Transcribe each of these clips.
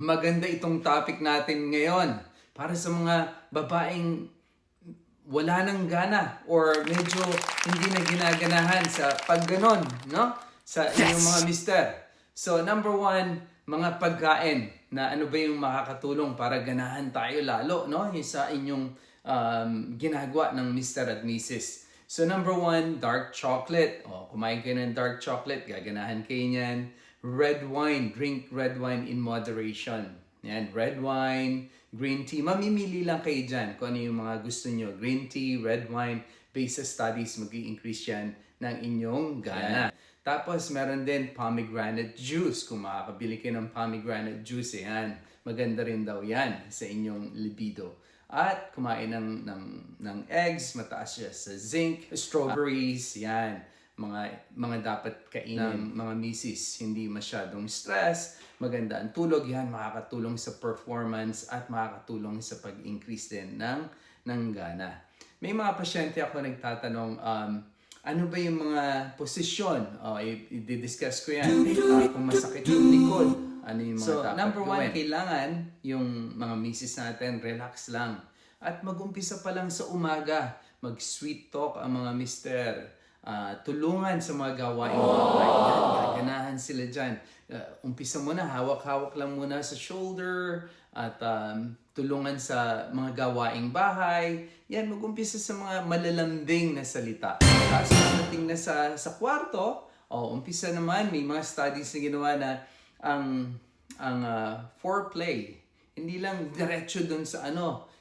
Maganda itong topic natin ngayon para sa mga babaeng wala nang gana or medyo hindi na ginaganahan sa pagganon, no? Sa inyong mga mister. So, number one, mga pagkain na ano ba yung makakatulong para ganahan tayo lalo, no? Yung sa inyong ginagawa ng mister at misis. So, number one, dark chocolate. O, kumain kayo ng dark chocolate, gaganahan kayo niyan. Red wine, drink red wine in moderation. Yan, red wine, green tea. Mamimili lang kayo dyan kung ano yung mga gusto nyo. Green tea, red wine, based sa studies, mag-i-increase yan ng inyong gana. Tapos, meron din pomegranate juice. Kung makakabili kayo ng pomegranate juice, yan. Maganda rin daw yan sa inyong libido. At kumain ng eggs, mataas siya sa zinc, strawberries, yan. Mga dapat kainin ng mga misis, hindi masyadong stress, maganda ang tulog, yan makakatulong sa performance at makakatulong sa pag-increase din ng gana. May mga pasyente ako nagtatanong, ano ba yung mga posisyon? I-discuss ko yan. Kung masakit yung likod, ano yung mga dapat number one, gawin? Kailangan yung mga misis natin, relax lang. At mag-umpisa pa lang sa umaga, mag-sweet talk ang mga mister. Tulungan sa mga gawaing bahay. Yan, gaganahan sila dyan. Umpisa muna, hawak-hawak lang muna sa shoulder at tulungan sa mga gawaing bahay. Yan, mag-umpisa sa mga malalambing na salita. Tapos pagdating na sa kwarto, umpisa naman, may mga studies na ginawa na ang foreplay, hindi lang diretso dun sa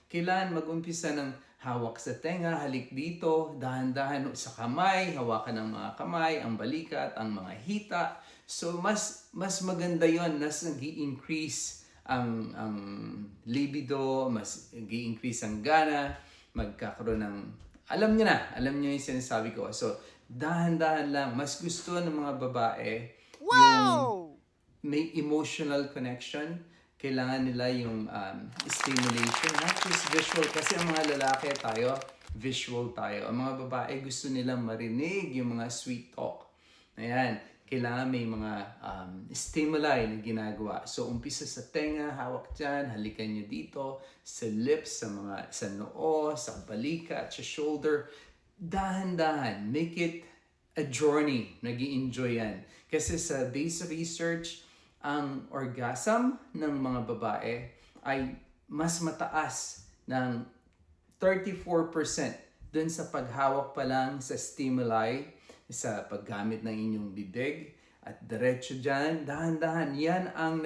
kailangan mag-umpisa ng hawak sa tenga, halik dito, dahan-dahan sa kamay, hawakan ng mga kamay, ang balikat, ang mga hita. So, mas maganda yon, mas nag-i-increase ang libido, mas nag-i-increase ang gana, magkakaroon ng, alam nyo yung sinasabi ko. So, dahan-dahan lang, mas gusto ng mga babae yung may emotional connection. Kailangan nila yung stimulation, not just visual. Kasi ang mga lalaki tayo, visual tayo. Ang mga babae gusto nilang marinig yung mga sweet talk. Ayan, kailangan may mga stimuli na ginagawa. So, umpisa sa tenga, hawak dyan, halikan nyo dito, sa lips, sa noo, sa balikat, sa shoulder. Dahan-dahan, make it a journey. Nag-i-enjoy yan. Kasi sa base research, ang orgasm ng mga babae ay mas mataas ng 34% dun sa paghawak pa lang sa stimuli, sa paggamit ng inyong bibig. At diretso dyan, dahan-dahan, yan ang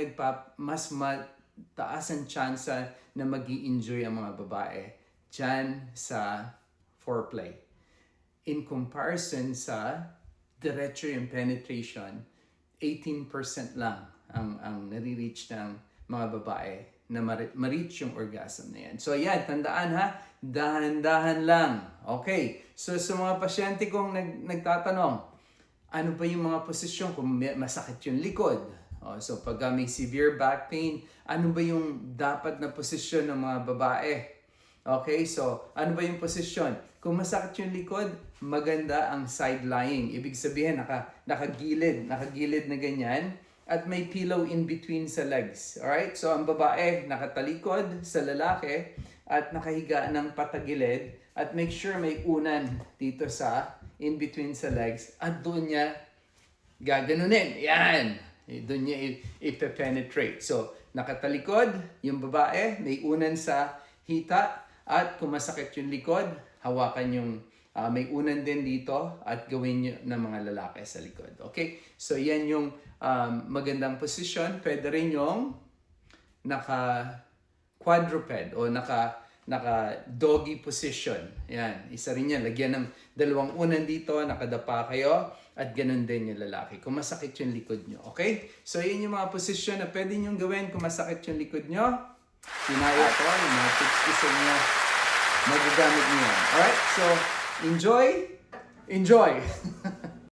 mas mataas ang tsansa na mag-i-enjoy ang mga babae dyan sa foreplay. In comparison sa diretso yung penetration, 18% lang ang nare-reach ng mga babae na ma-reach yung orgasm na yan. So yan, tandaan ha, dahan-dahan lang. Okay, so sa mga pasyente kong nagtatanong, ano ba yung mga posisyon kung masakit yung likod? So pag may severe back pain, ano ba yung dapat na posisyon ng mga babae? Okay, so ano ba yung posisyon? Kung masakit yung likod, maganda ang side lying. Ibig sabihin, nakagilid na ganyan. At may pillow in between sa legs. Alright? So, ang babae nakatalikod sa lalaki at nakahiga ng patagilid at make sure may unan dito sa in between sa legs at doon niya gaganunin. Yan! Doon niya ipe-penetrate. So, nakatalikod yung babae, may unan sa hita at kung masakit yung likod, hawakan yung may unan din dito at gawin nyo ng mga lalaki sa likod. Okay? So, yan yung magandang posisyon. Pwede rin yung naka-quadruped o naka-doggy position. Yan. Isa rin yan. Lagyan ng dalawang unan dito, nakadapa kayo, at ganun din yung lalaki. Kung masakit yung likod nyo. Okay? So, yun yung mga posisyon na pwede nyo gawin kung masakit yung likod nyo. Pinaya ko, yung mga tips ko sa inyo, magagamit nyo yan. Alright? So, enjoy!